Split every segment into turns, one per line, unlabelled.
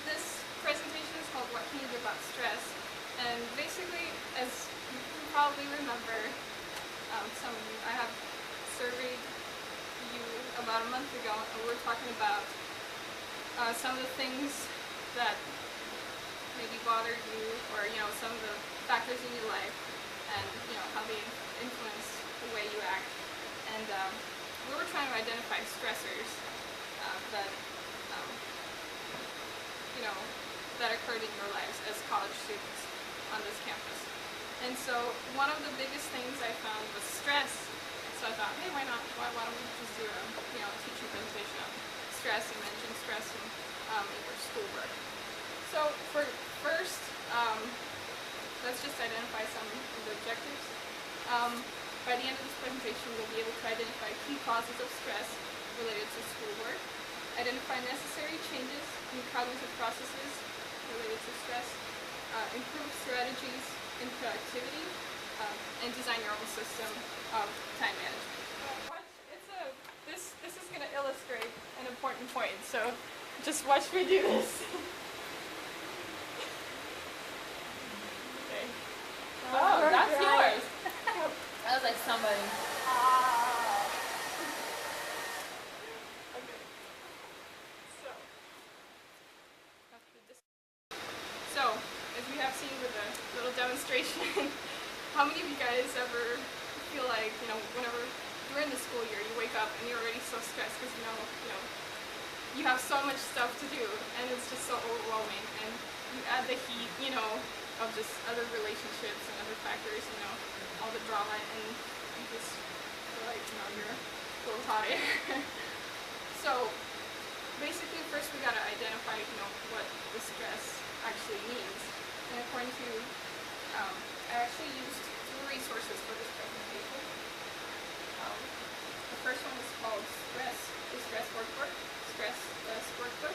This presentation is called What Can You Do About Stress? And basically, as you can probably remember, some of you, I have surveyed you about a month ago, and we were talking about some of the things that maybe bother you, or some of the factors in your life, and how they influence the way you act. And we were trying to identify stressors that that occurred in your lives as college students on this campus. And so one of the biggest things I found was stress. So I thought, hey, why not? Why don't we just do a teaching presentation on stress and managing stress in your schoolwork. So first, let's just identify some of the objectives. By the end of this presentation, we'll be able to identify key causes of stress related to schoolwork, identify necessary changes in cognitive processes related to stress, improve strategies in productivity, and design your own system of time management. This is going to illustrate an important point, so just watch me do this. Okay. Oh, that's yours.
That was like somebody.
Okay. So, as we have seen with the little demonstration, how many of you guys ever feel like, whenever during the school year, you wake up and you're already so stressed because you have so much stuff to do, and it's just so overwhelming, and you add the heat, of just other relationships and other factors, all the drama, and you just feel like, you're a little hot air. So, basically, first we gotta identify, what the stress actually means. And according to, I actually used two resources for this presentation. The first one is called The Stress Workbook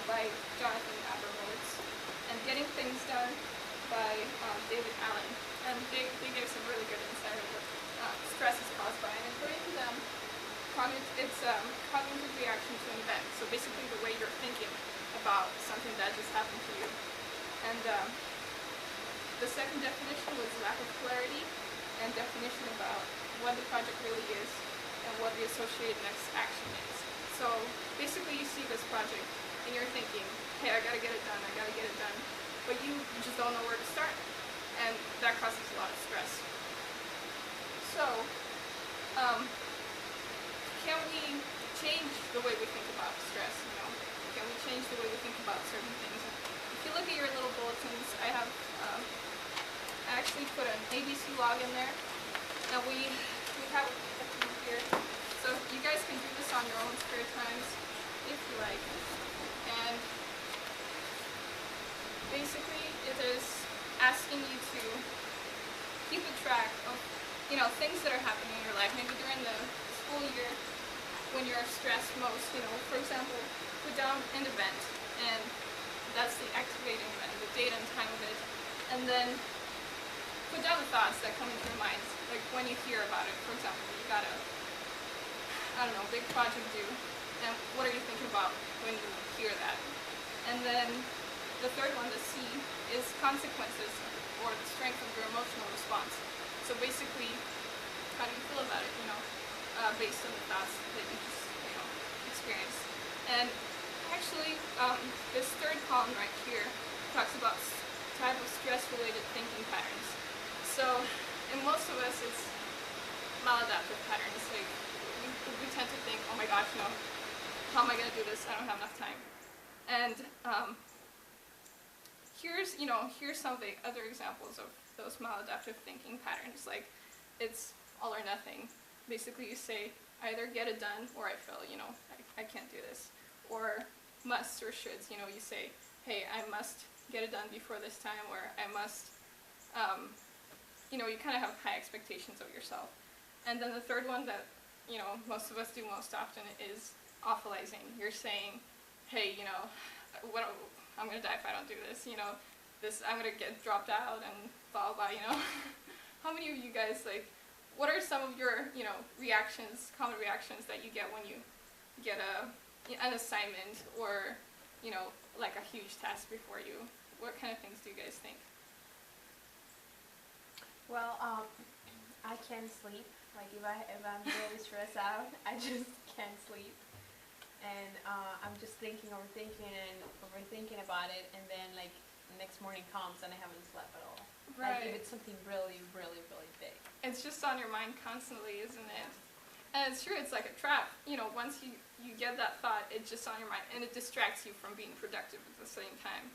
by Jonathan Abrams, and Getting Things Done by David Allen. And they gave some really good insight of what stress is caused by. And according to them, it's cognitive reaction to an event. So basically the way you're thinking about something that just happened to you. And the second definition was lack of clarity and definition about what the project really is and what the associated next action is. So basically you see this project and you're thinking, hey, I gotta get it done, but you just don't know where to start. And that causes a lot of stress. So, can we change the way we think about stress? Can we change the way we think about certain things? If you look at your little bulletins, I actually put an ABC log in there. Now we have a few here, so you guys can do this on your own spare times if you like. And basically, it is asking you to keep a track of things that are happening in your life, maybe during the school year when you're stressed most. For example, put down an event, and that's the activating event, the date and time of it, and then put down the thoughts that come into your mind, like when you hear about it. For example, you got a big project due, and what are you thinking about when you hear that? And then the third one, the C, is consequences, or the strength of your emotional response. So basically, how do you feel about it, based on the thoughts that you just, experienced. And actually, this third column right here talks about type of stress-related thinking patterns. So, in most of us, it's maladaptive patterns. Like, we tend to think, oh my gosh, how am I going to do this? I don't have enough time. And here's some of the other examples of those maladaptive thinking patterns. Like, it's all or nothing. Basically, you say, either get it done or I fail, I can't do this. Or musts or shoulds, you say, hey, I must get it done before this time, or I must, you kind of have high expectations of yourself. And then the third one that, most of us do most often is awfulizing. You're saying, hey, I'm going to die if I don't do this, I'm going to get dropped out and blah, blah, How many of you guys, what are some of your, reactions, common reactions that you get when you get an assignment, or, like a huge task before you? What kind of things do you guys think?
Well, I can't sleep. Like if I'm really stressed out, I just can't sleep, and I'm just overthinking about it, and then like next morning comes and I haven't slept at all. Like if it's something really, really, really big.
It's just on your mind constantly, isn't it? And it's true, it's like a trap. Once you get that thought, it's just on your mind, and it distracts you from being productive at the same time.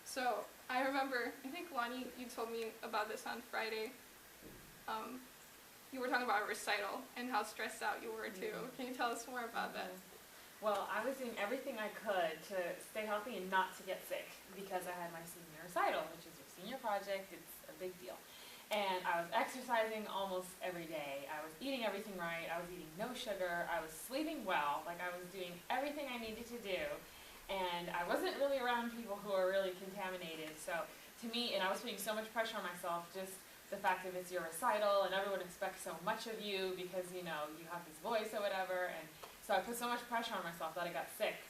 So I remember, I think Lonnie, you told me about this on Friday. You were talking about a recital and how stressed out you were too. Can you tell us more about that?
Well, I was doing everything I could to stay healthy and not to get sick because I had my senior recital, which is your senior project. It's a big deal. And I was exercising almost every day. I was eating everything right. I was eating no sugar. I was sleeping well. Like I was doing everything I needed to do. And I wasn't really around people who are really contaminated. So to me, and I was putting so much pressure on myself, just the fact that it's your recital and everyone expects so much of you because, you have this voice or whatever. And so I put so much pressure on myself that I got sick.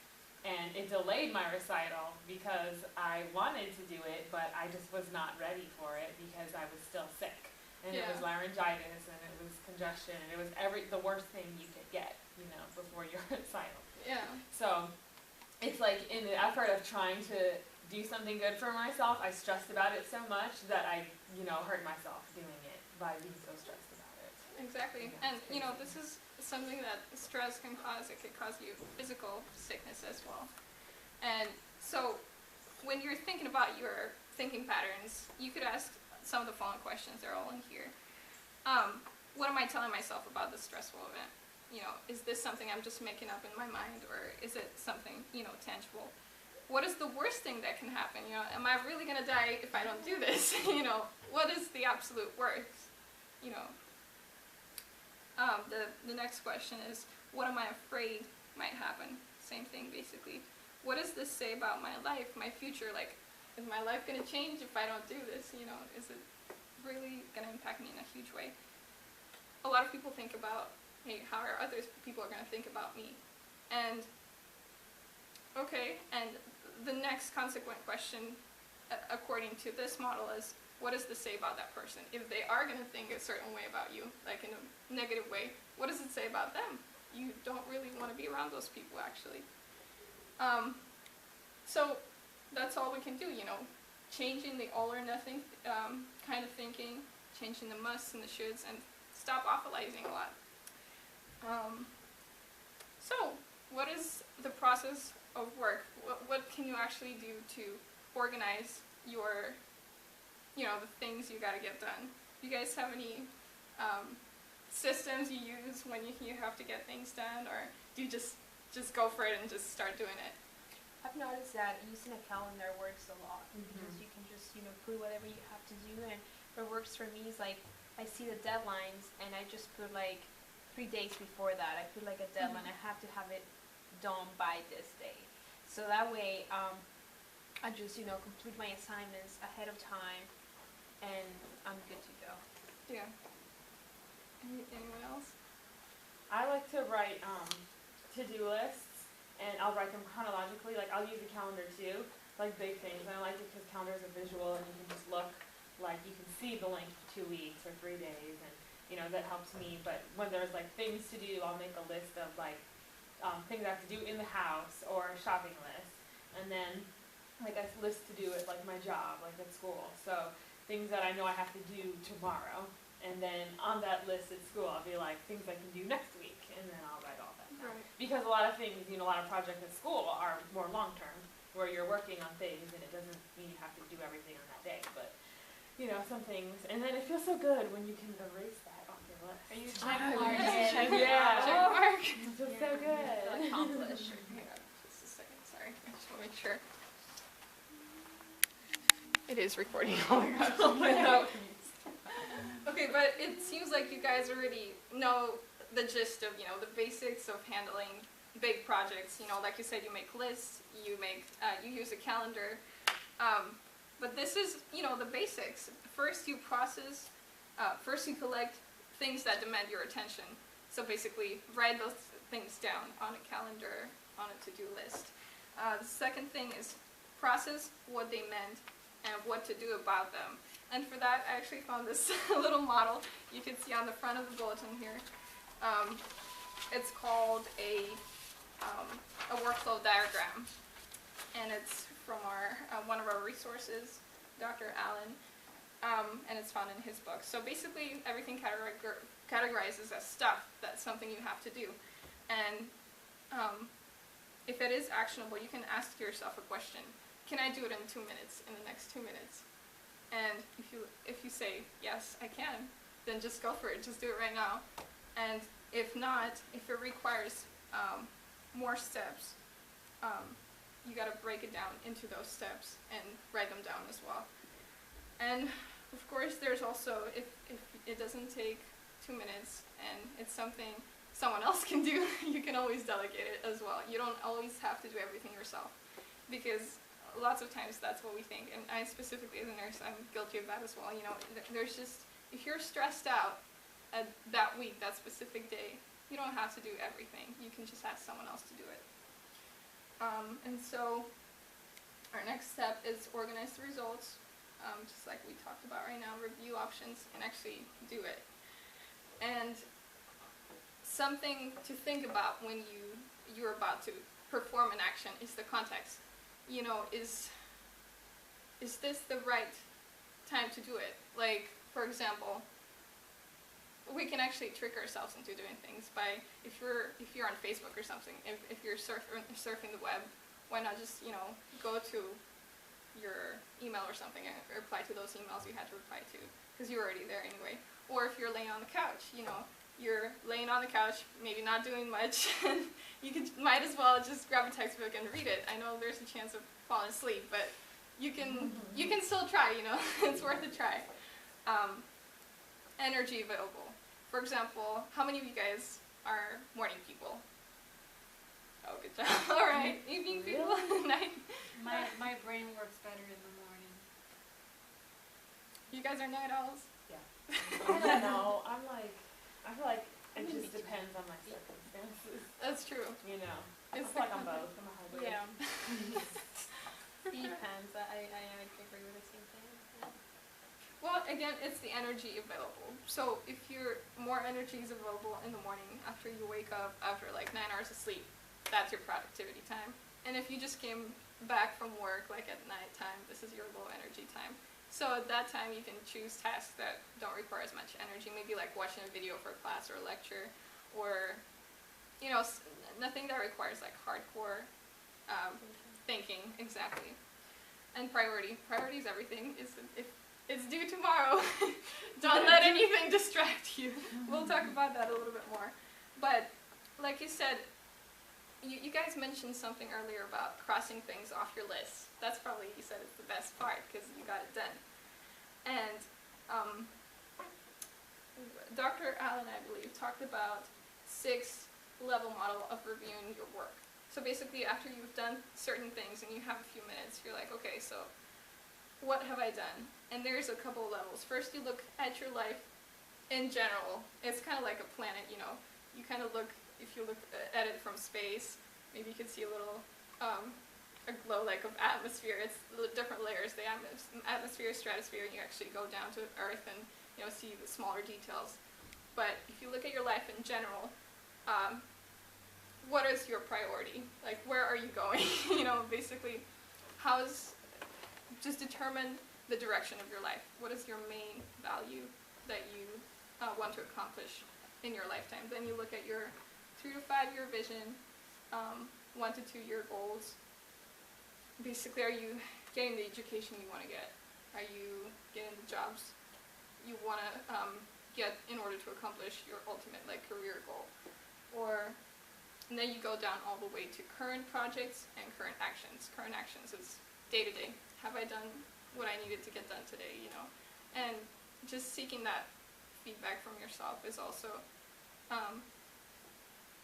And it delayed my recital because I wanted to do it, but I just was not ready for it because I was still sick. And it was laryngitis and it was congestion and it was the worst thing you could get, before your recital.
Yeah.
So it's like in the effort of trying to do something good for myself, I stressed about it so much that I, hurt myself doing it by being so stressed about it.
Exactly. And, this is something that stress can cause. It could cause you physical sickness as well. And so when you're thinking about your thinking patterns, you could ask some of the following questions. They're all in here. What am I telling myself about this stressful event? Is this something I'm just making up in my mind, or is it something, tangible? What is the worst thing that can happen? Am I really going to die if I don't do this? What is the absolute worst? The next question is, what am I afraid might happen? Same thing, basically. What does this say about my life, my future? Like, is my life going to change if I don't do this? Is it really going to impact me in a huge way? A lot of people think about, hey, how are other people going to think about me? And the next consequent question, according to this model, is, what does this say about that person? If they are going to think a certain way about you, like in a negative way, what does it say about them? You don't really want to be around those people, actually. So that's all we can do, changing the all or nothing kind of thinking, changing the musts and the shoulds, and stop awfulizing a lot. So what is the process of work? What can you actually do to organize your, the things you got to get done? Do you guys have any systems you use when you have to get things done, or do you just go for it and just start doing it?
I've noticed that using a calendar works a lot because you can just, put whatever you have to do. And what works for me is like, I see the deadlines and I just put like 3 days before that. I put like a deadline. I have to have it done by this day. So that way, I just, complete my assignments ahead of time and I'm good to go.
Yeah. Anyone else?
I like to write to-do lists. And I'll write them chronologically. Like, I'll use a calendar too, like big things. And I like it because calendar is a visual, and you can just look, like you can see the length of 2 weeks or 3 days, and that helps me. But when there's like things to do, I'll make a list of like things I have to do in the house or a shopping list, and then like a list to do at like my job, like at school. So things that I know I have to do tomorrow. And then on that list at school, I'll be like, things I can do next week, and then I'll write all that down.
Right.
Because a lot of things, a lot of projects at school are more long-term, where you're working on things, and it doesn't mean you have to do everything on that day. But, some things. And then it feels so good when you can erase that off your list.
Are you
checking?
Yeah.
Check mark.
It feels so good.
Feel accomplished.
Hang on just a second, sorry. I just want to make sure. It is recording. Oh my gosh. Oh my God. Okay, but it seems like you guys already know the gist of, the basics of handling big projects. Like you said, you make lists, you use a calendar. But this is, the basics. First you process, first you collect things that demand your attention. So basically, write those things down on a calendar, on a to-do list. The second thing is process what they meant and what to do about them. And for that, I actually found this little model you can see on the front of the bulletin here. It's called a workflow diagram, and it's from one of our resources, Dr. Allen, and it's found in his book. So basically, everything categorizes as stuff. That's something you have to do, and if it is actionable, you can ask yourself a question: can I do it in 2 minutes? In the next 2 minutes? And if you say yes, I can, then just go for it. Just do it right now. And if not, if it requires more steps, you got to break it down into those steps and write them down as well. And of course, there's also, if it doesn't take 2 minutes and it's something someone else can do, you can always delegate it as well. You don't always have to do everything yourself, because lots of times that's what we think. And I specifically, as a nurse, I'm guilty of that as well. You know, there's just, if you're stressed out that week, that specific day, you don't have to do everything. You can just ask someone else to do it. And so our next step is organize the results, just like we talked about right now, review options, and actually do it. And something to think about when you're about to perform an action is the context. You know, is this the right time to do it? Like, for example, we can actually trick ourselves into doing things by, if you're on Facebook or something, if you're surfing the web, why not just, you know, go to your email or something and reply to those emails you had to reply to, because you're already there anyway. Or if you're laying on the couch, you know, you're laying on the couch, maybe not doing much, and you might as well just grab a textbook and read it. I know there's a chance of falling asleep, but you can still try, you know. It's worth a try. Energy available. For example, how many of you guys are morning people? Oh, good job. All right. Evening people? Night?
My brain works better in the morning.
You guys are night owls?
Yeah. I don't know. I feel like it just depends on my circumstances.
That's true.
You know.
It's
I feel like I'm both. I'm a hybrid.
Yeah. Depends. I agree with the same thing. Yeah.
Well, again, it's the energy available. So if more energy is available in the morning after you wake up, after like 9 hours of sleep, that's your productivity time. And if you just came back from work like at nighttime, this is your low energy time. So at that time, you can choose tasks that don't require as much energy, maybe like watching a video for a class or a lecture, or, you know, nothing that requires like hardcore thinking, exactly. And priority is everything. If it's due tomorrow, don't let anything distract you. We'll talk about that a little bit more. But like you said, you guys mentioned something earlier about crossing things off your list. That's probably, you said, it's the best part because you got it done. And Dr. Allen, I believe, talked about 6-level model of reviewing your work. So basically, after you've done certain things and you have a few minutes, you're like, okay, so what have I done? And there's a couple of levels. First, you look at your life in general. It's kind of like a planet, you know. You kind of look, if you look at it from space, maybe you can see a little, a glow like of atmosphere. It's different layers, the atmosphere, stratosphere, and you actually go down to Earth and, you know, see the smaller details. But if you look at your life in general, what is your priority? Like, where are you going? You know, basically, just determine the direction of your life. What is your main value that you want to accomplish in your lifetime? Then you look at your 3 to 5 year vision, 1 to 2 year goals. Basically, are you getting the education you want to get? Are you getting the jobs you want to get in order to accomplish your ultimate like career goal? And then you go down all the way to current projects and current actions. Current actions is day to day. Have I done what I needed to get done today, you know? And just seeking that feedback from yourself is also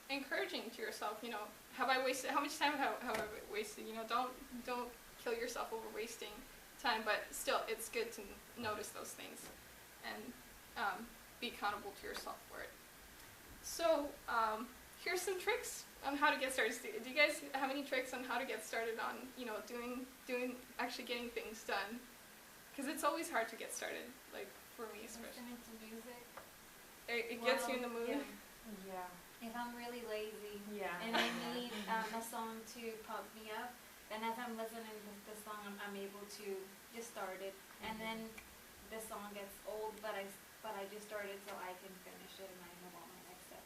encouraging to yourself, you know, how much time have I wasted? You know, don't kill yourself over wasting time, but still, it's good to notice those things and be accountable to yourself for it. So, here's some tricks on how to get started. Do you guys have any tricks on how to get started on, doing actually getting things done? Because it's always hard to get started, like for me especially.
Listening to music.
It gets you in the mood.
Yeah.
If I'm really lazy
Yeah.
and I need a song to pump me up, then as I'm listening to the song, I'm able to just start it. And then the song gets old, but I just started so I can finish it and I move on my next step.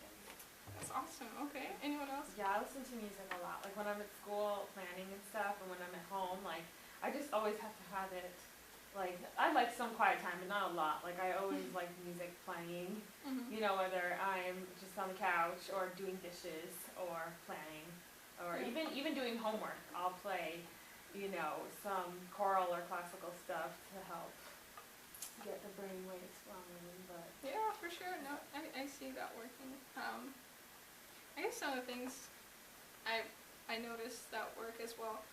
That's awesome. Okay. Anyone else?
Yeah, I listen to music a lot. Like when I'm at school planning and stuff, and when I'm at home, like I just always have to have it. Like I like some quiet time, but not a lot. Like I always like music playing.
Mm-hmm.
You know, whether I'm just on the couch or doing dishes or planning, or even doing homework, I'll play, some choral or classical stuff to help get the brain waves flowing. But
Yeah, for sure. No, I see that working. I guess some of the things I noticed that work as well.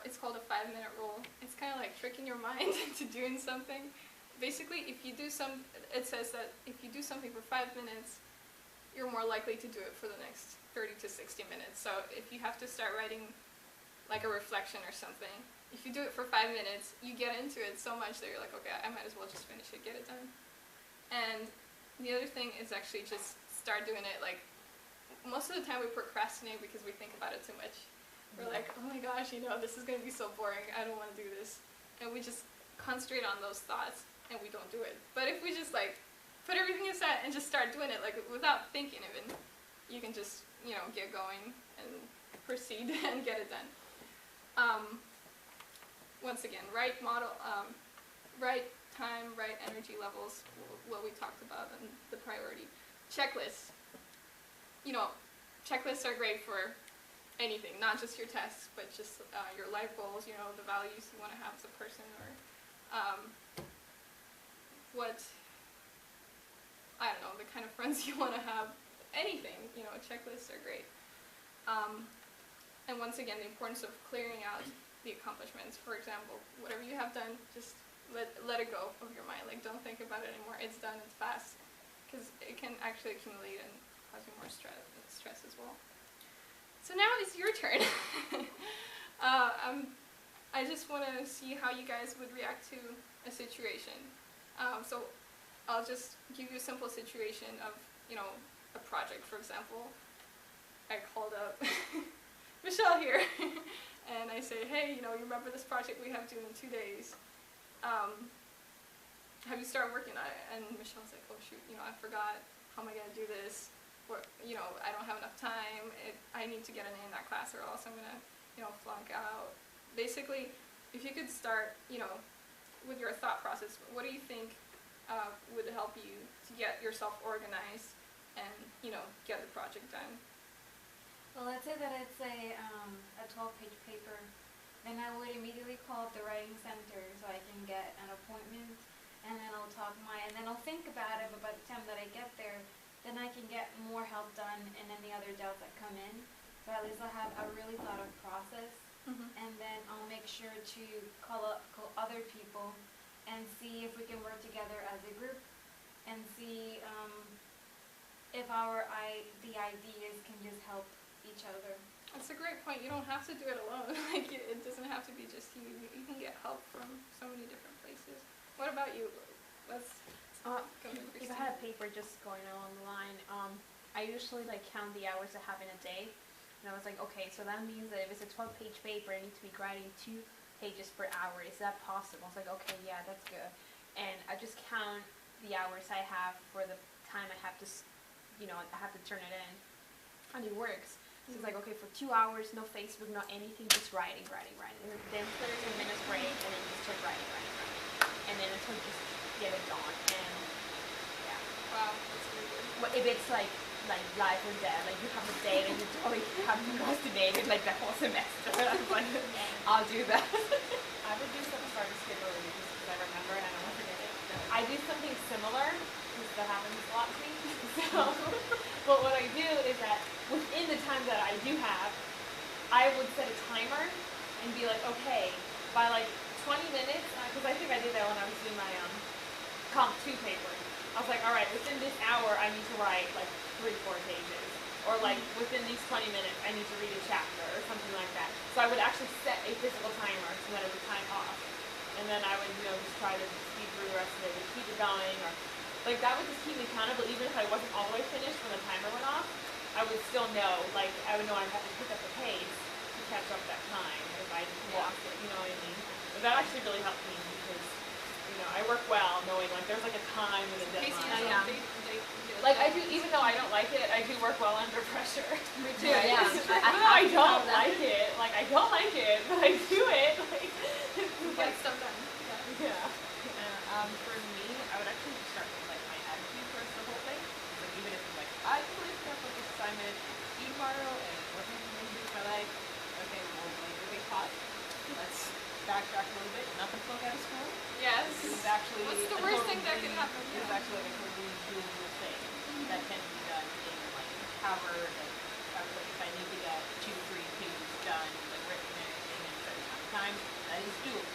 It's called a 5-minute rule. It's kind of like tricking your mind into doing something. Basically, it says that if you do something for 5 minutes, you're more likely to do it for the next 30 to 60 minutes. So if you have to start writing like a reflection or something, if you do it for 5 minutes, you get into it so much that you're like, okay, I might as well just finish it, get it done. And the other thing is actually just start doing it. Like most of the time we procrastinate because we think about it too much. We're like, oh my gosh, this is going to be so boring. I don't want to do this. And we just concentrate on those thoughts and we don't do it. But if we just like put everything aside and just start doing it, like without thinking even, you can just, get going and proceed and get it done. Once again, right model, right time, right energy levels, what we talked about, and the priority. Checklists. Checklists are great for anything, not just your tests, but just your life goals, the values you want to have as a person, or the kind of friends you want to have. Anything, checklists are great. And once again, the importance of clearing out the accomplishments. For example, whatever you have done, just let it go of your mind. Like, don't think about it anymore. It's done, it's fast. Because it can actually accumulate and cause you more stress as well. So now it's your turn. I just want to see how you guys would react to a situation. So I'll just give you a simple situation of, a project, for example. I called up Michelle here, and I say, hey, you remember this project we have due in 2 days? Have you started working on it? And Michelle's like, oh shoot, I forgot. How am I going to do this? Or, I don't have enough time. I need to get an A in that class, or else I'm going to, flunk out. Basically, if you could start, with your thought process, what do you think would help you to get yourself organized and, get the project done?
Well, let's say that it's a 12-page paper. Then I would immediately call up the writing center so I can get an appointment, and then I'll think about it, but by the time that I get there, then I can get more help done and any other doubts that come in. So at least I'll have a really thought of process, and then I'll make sure to call other people and see if we can work together as a group and see if the ideas can just help each other.
That's a great point. You don't have to do it alone. Like, it doesn't have to be just you. You can get help from so many different places. What about you? Let's go to
If
Christine.
I had a paper just going along the line, I usually count the hours I have in a day, and I was like, okay, so that means that if it's a 12-page paper, I need to be writing 2 pages per hour. Is that possible? I was like, okay, yeah, that's good. And I just count the hours I have for the time I have to, I have to turn it in, and it works. So it's like, okay, for 2 hours, no Facebook, no anything, just writing. And then 30 minutes break, and then just start writing. And then until you just get it done. And yeah.
Wow, that's really good.
Well, if it's like life or death, like you have a date and you have procrastinated like the whole semester, but I'll do that.
I would do something for just paper reviews because I remember and I don't want to forget it. I do something similar because that happens a lot to me. But what I do is that within the time that I do have, I would set a timer and be like, okay, by 20 minutes, because I think I did that when I was doing my Comp 2 paper. I was like, all right, within this hour, I need to write 3-4 pages. or like within these 20 minutes I need to read a chapter or something like that. So I would actually set a physical timer so that it would time off. And then I would, just try to speed through the rest of it and keep it going, or like that would just keep me accountable. Even if I wasn't all the way finished when the timer went off, I would still know, like I would know I'd have to pick up the pace to catch up that time if I lost it, you know what I mean? But that actually really helped me because, I work well knowing like there's like a time and a
Casey,
deadline.
like
Like I do, even though I don't like it, I do work well under pressure.
me too.
Yeah.
Even though I don't like it, but I do it. Like,
Get stuff done.
yeah.
For me, I would actually just start with like my attitude towards the whole thing. Like even if I'm like, I totally forgot about this assignment, tomorrow, and what am I going to do with my life? Okay, well, like, okay, pause. Let's backtrack a little bit. Nothing flown out of school.
Yes.
This is actually
What's the
a
worst thing that
totally-
can happen?
This is actually like a totally doable thing that can be done in like however, like, if I need to get 2 to 3 pages done, like written and everything in a certain amount of time, that is doable.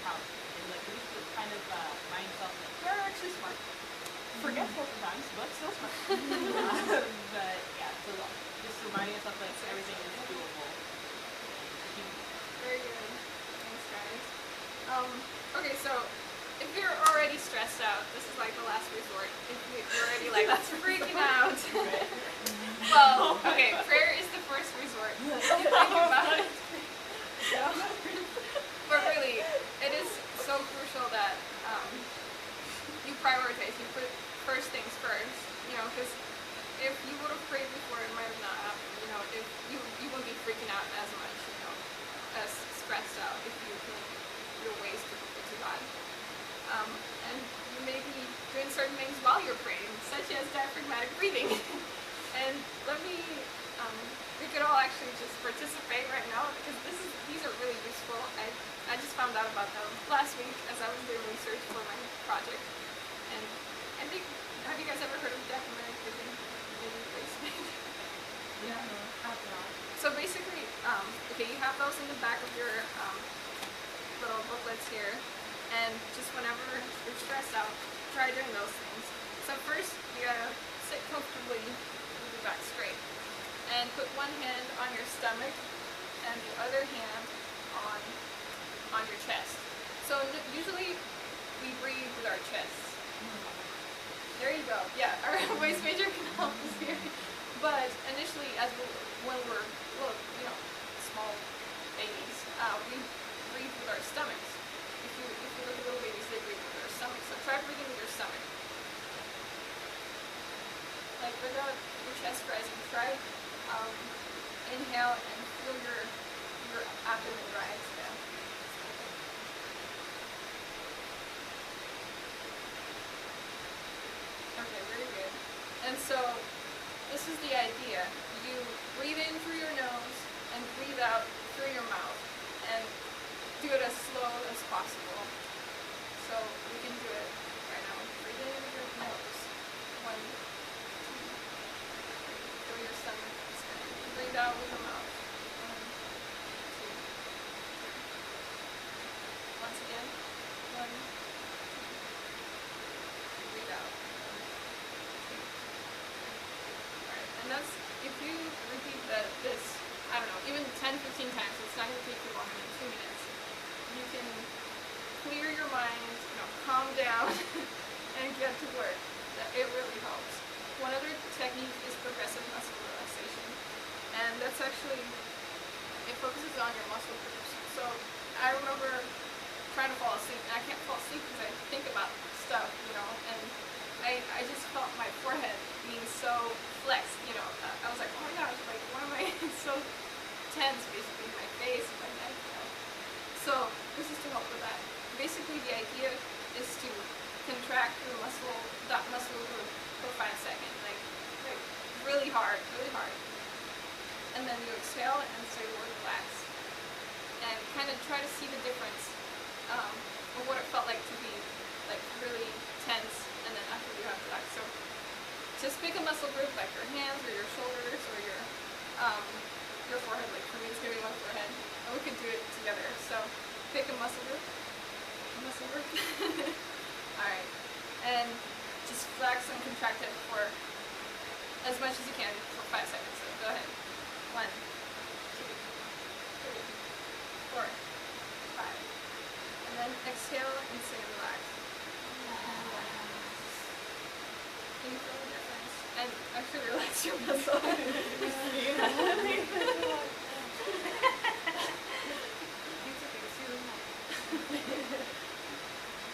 How and like we used to kind of remind yourself like we're actually smart. Forgetful sometimes, but still smart. But yeah, so just reminding yourself like everything is doable.
Very good. Thanks, guys. Okay, so if you're already stressed out, this is like the last resort. If you're already like freaking out. Well, okay, prayer is the first resort. If you think about it. But really, it is so crucial that you prioritize. You put first things first. Because if you would have prayed before, it might have not happened. If you wouldn't be freaking out as much. As stressed out if you commit your ways to God. And you may be doing certain things while you're praying, such as diaphragmatic breathing. And we could all actually just participate right now because these are really useful. I just found out about them last week as I was doing research for my project. And I think, have you guys ever heard of diaphragmatic breathing?
Yeah. I've not.
So basically, you have those in the back of your little booklets here, and just whenever you're stressed out, try doing those things. So first, you gotta sit comfortably with your back straight, and put one hand on your stomach, and the other hand on your chest. So usually, we breathe with our chests. There you go. Yeah, our waist major canal is here. But initially, when we're small babies, we breathe with our stomachs. If you look at little babies, they breathe with their stomachs. So try breathing with your stomach. Like without your chest rising, try inhale and feel your abdomen rise down. Okay, very good. And so this is the idea. You breathe in through your nose and breathe out through your mouth. And do it as slow as possible. So we can do it right now. Breathe in with your nose. 1, 2, 3. Through your stomach. Breathe out with the mouth. 1, 2, 3. Once again. 1, 2. Breathe out. And that's, if you repeat this, I don't know, even 10, 15 times, it's not going to take you longer than 2 minutes. You can clear your mind, calm down, and get to work. It really helps. One other technique is progressive muscle relaxation. And that's actually, it focuses on your muscle groups. So I remember trying to fall asleep, and I can't fall asleep because I think about stuff, and I just felt my forehead being so flexed, I was like, oh my gosh, like, why am I so tense, basically, my face and my neck, So, this is to help with that. Basically, the idea is to contract that muscle group for 5 seconds, like really hard. And then you exhale and say the word relax. And kind of try to see the difference of what it felt like to be, like, really tense, and then after you have relax. So, just pick a muscle group, like your hands or your shoulders or your forehead. Like for me, it's gonna be my forehead, and we can do it together. So pick a muscle group. All right, and just flex and contract it for as much as you can for 5 seconds. So go ahead. 1, 2, 3, 4, 5. And then exhale and say relax. Can you feel the difference? And actually relax your muscle.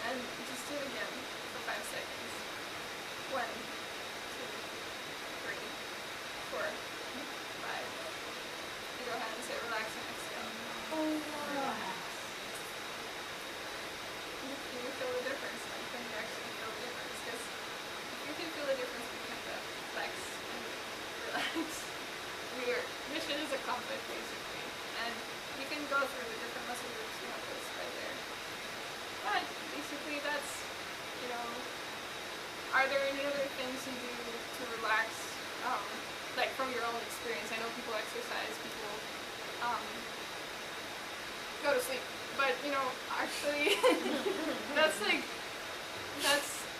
And just do it again for 5 seconds. 1, 2, 3, 4, 5. You go ahead and say relax and exhale. Can you feel the difference? Like, can you actually feel the difference? Because if you can feel the difference between the flex and relax, your mission is accomplished basically. And you can go through the different muscle groups you have this right there. But basically that's, you know, are there any other things you do to relax, like from your own experience? I know people exercise, people go to sleep, but you know, actually that's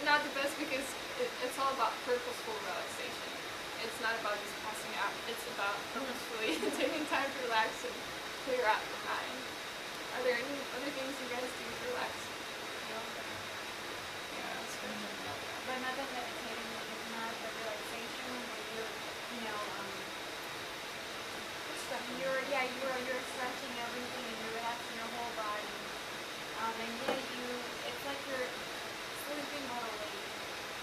not the best because it's all about purposeful relaxation. It's not about just passing out. It's about purposefully taking time to relax and clear out your mind. Are there any other things you guys do to relax? Yeah, that's good.
But not that meditating is not a relaxation when you're stretching everything and you're relaxing your whole body. And it's like you're sleeping all the way.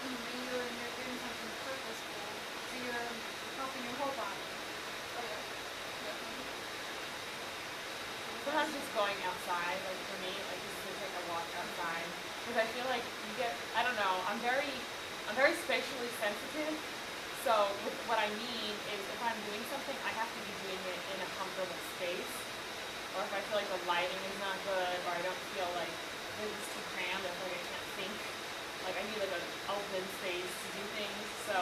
And you're doing something purposeful. So you're helping your whole body.
Okay. Definitely.
Sometimes just going outside, like for me, like just to take a walk outside, because I feel like you get, I don't know, I'm very spatially sensitive. So what I mean is if I'm doing something, I have to be doing it in a comfortable space. Or if I feel like the lighting is not good, or I don't feel like it's too crammed, I feel like I can't think. Like I need like an open space to do things. So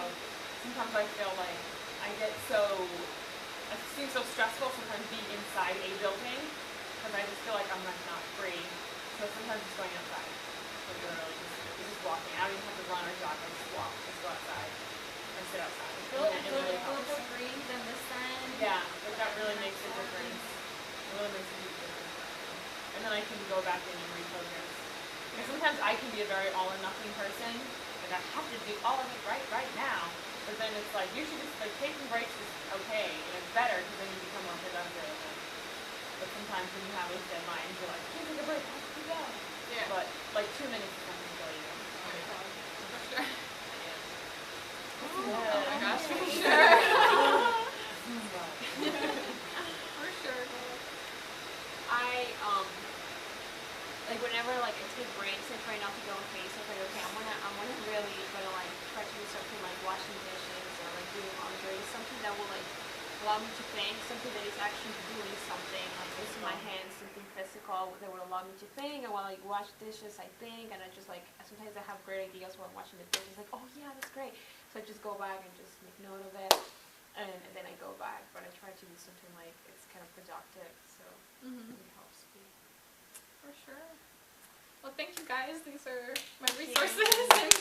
sometimes I feel like it seems so stressful sometimes being inside a building, because I just feel like I'm like not free. So sometimes just going outside, like literally just walking. I don't even have to run or jog, I just walk, just go outside. Or sit outside. It really helps.
The breeze and the sun.
Yeah, like that really makes a difference. It really makes a huge difference. And then I can go back in and refocus. Because sometimes I can be a very all or nothing person. Like I have to do all of it right now. But then it's like you should just like taking breaks is okay and it's better because then you become more productive. But sometimes when you have those deadlines, you're like, can't take a break, I have to go.
Yeah.
But like 2 minutes is nothing to kill you.
For sure.
Yeah.
Oh my gosh, for sure. For sure.
I like whenever like I take breaks, I try not to go on Facebook. Like okay, I'm gonna really like try to do something like washing dishes or like doing laundry, something that will like allow me to think, something that is actually doing something, like using my hands, something physical that will allow me to think. And while I wash dishes, I think, and I just like sometimes I have great ideas while washing the dishes. Like oh yeah, that's great. So I just go back and just make note of it, and then I go back. But I try to do something like it's kind of productive, so it helps me.
For sure. Well, thank you guys. These are my
Thank you.
resources. And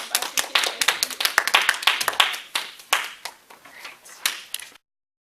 bye. Thank you guys.